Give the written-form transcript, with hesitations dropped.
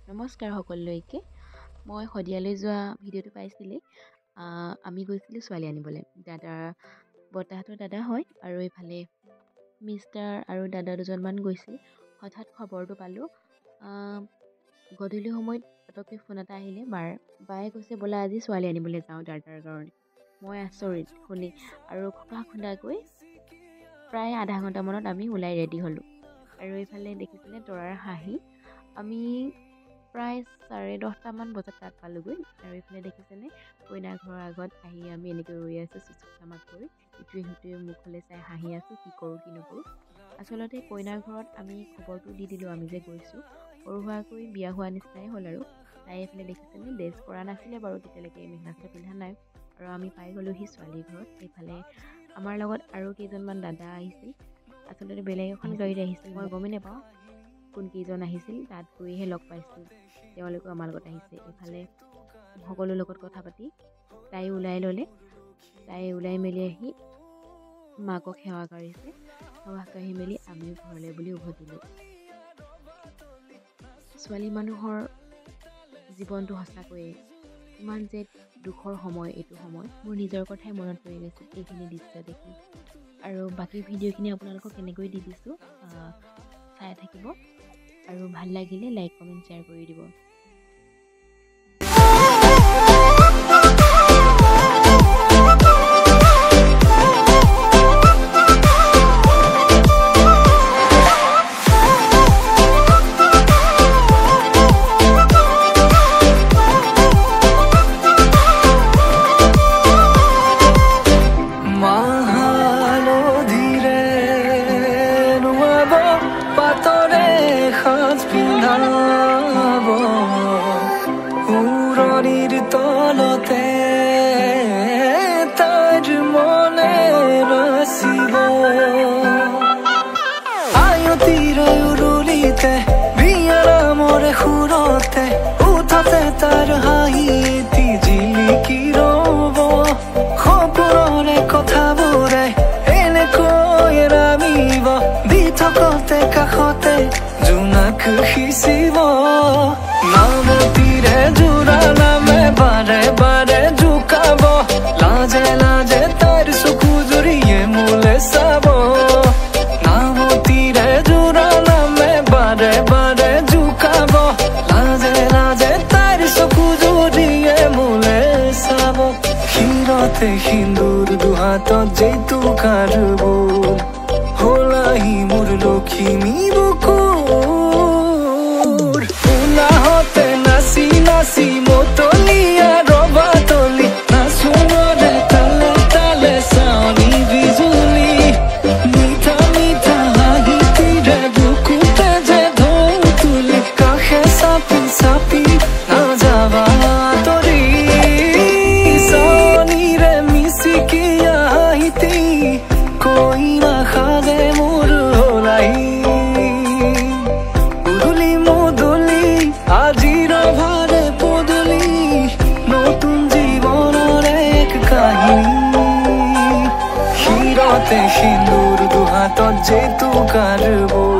নমস্কাৰ সকলোলৈকে। মই শদিয়ালৈ যোৱা ভিডিঅ'টো পাইছিলেই। আমি গৈছিলোঁ ছোৱালী আনিবলৈ। বৰ্তাহঁতৰ দাদা হয় আৰু এইফালে মিষ্টাৰ আৰু দাদা দুজনমান গৈছিল। হঠাৎ খবৰটো পালোঁ। গধূলি সময়ত পটককৈ ফোন এটা আহিলে বায়ে কৈছে বোলা আজি ছোৱালী আনিবলৈ যাওঁ দাদাৰ কাৰণে। মই আচৰিত শুনি আৰু খোকা খুন্দাকৈ প্ৰায় আধা ঘণ্টামানত আমি ওলাই ৰেডি হ'লোঁ। আৰু এইফালে দেখিছিলে তৰাৰ হাঁহি। আমি প্ৰায় 10:30মান বজাত তাত পালোগৈ। আৰু এইফালে দেখিছেনে কইনা ঘৰৰ আগত আহি আমি এনেকৈ ৰৈ আছোঁ চুচুক চামাক কৰি, ইটোৱে সিটোৱে মুখলৈ চাই হাঁহি আছোঁ, কি কৰোঁ কি নকৰোঁ। আচলতে কইনাৰ ঘৰত আমি খবৰটো দি দিলোঁ আমি যে গৈছোঁ। সৰু সুৰাকৈ বিয়া হোৱা নিচিনাই হ'ল আৰু। তাই এইফালে দেখিছেনে ড্ৰেছ কৰা নাছিলে বাৰু, তেতিয়ালৈকে মেখেলা চাদৰ পিন্ধা নাই। আৰু আমি পাই গ'লোহি ছোৱালীৰ ঘৰত। এইফালে আমাৰ লগত আৰু কেইজনমান দাদা আহিছিল। আচলতে বেলেগ এখন গাড়ীত আহিছিল, মই গমেই নাপাওঁ কোন কেইজন আহিছিল। তাত গৈহে লগ পাইছোঁ তেওঁলোকেও আমাৰ লগত আহিছে। এইফালে সকলোৰ লগত কথা পাতি তাই ওলাই ল'লে। তাই ওলাই মেলি আহি মাকক সেৱা কৰিছে। সেৱা কৰি মেলি আমিও ঘৰলৈ বুলি উভতিলোঁ। ছোৱালী মানুহৰ জীৱনটো সঁচাকৈয়ে ইমান যে দুখৰ সময়, এইটো সময় মোৰ নিজৰ কথাই মনত পৰি গৈছিল এইখিনি দৃশ্য দেখি। আৰু বাকী ভিডিঅ'খিনি আপোনালোকক কেনেকৈ দি দিছোঁ চাই থাকিব। আৰু ভাল লাগিলে লাইক কমেণ্ট শ্বেয়াৰ কৰি দিব। তলতে তাৰ মনে বাসিব আয়তিৰ উৰুলিতে বিয়াৰ মৰে সুৰতে উঠাতে তাৰ হাঁহিটি জিলিকি ৰব সপোনৰে কথাবোৰে এনেকৈ ৰামিব দি থকতে কাষতে জোনাক সিঁচিব নামতিৰে জোৰা নামে বাৰে বাৰে জোকাব লাজে লাজে তাইৰ চকু জুৰিয়ে মোলে চাব নামতিৰে জোৰা নামে বাৰে বাৰে জোকাব লাজে লাজে তাইৰ চকু জুৰিয়ে মোলে চাব শিৰতে সিন্দুৰ দুহাতত জেতুকাৰ বোল হলাহি মোৰ লখিমী বুকুৰ উনাহতে নাচি নাচি মতলীয়া ৰবা তলি নাচোনৰে তালে তালে চাউনি বিজুলি মিঠা মিঠা হাঁহিটিৰে বুকুতে যে ঢৌ তুলি কাষে চাপি চাপি নাযাবা তৰি চাউনিৰে মিচিকিয়া হাঁহিটি কইনা সাজে মোৰ হলাই উদুলি মুদুলি আজিৰ ভাৰে পদুলি নতুন জীৱনৰ এক কাহিনী শিৰতে সিন্দুৰ দুহাতত জেতুকাৰ বোল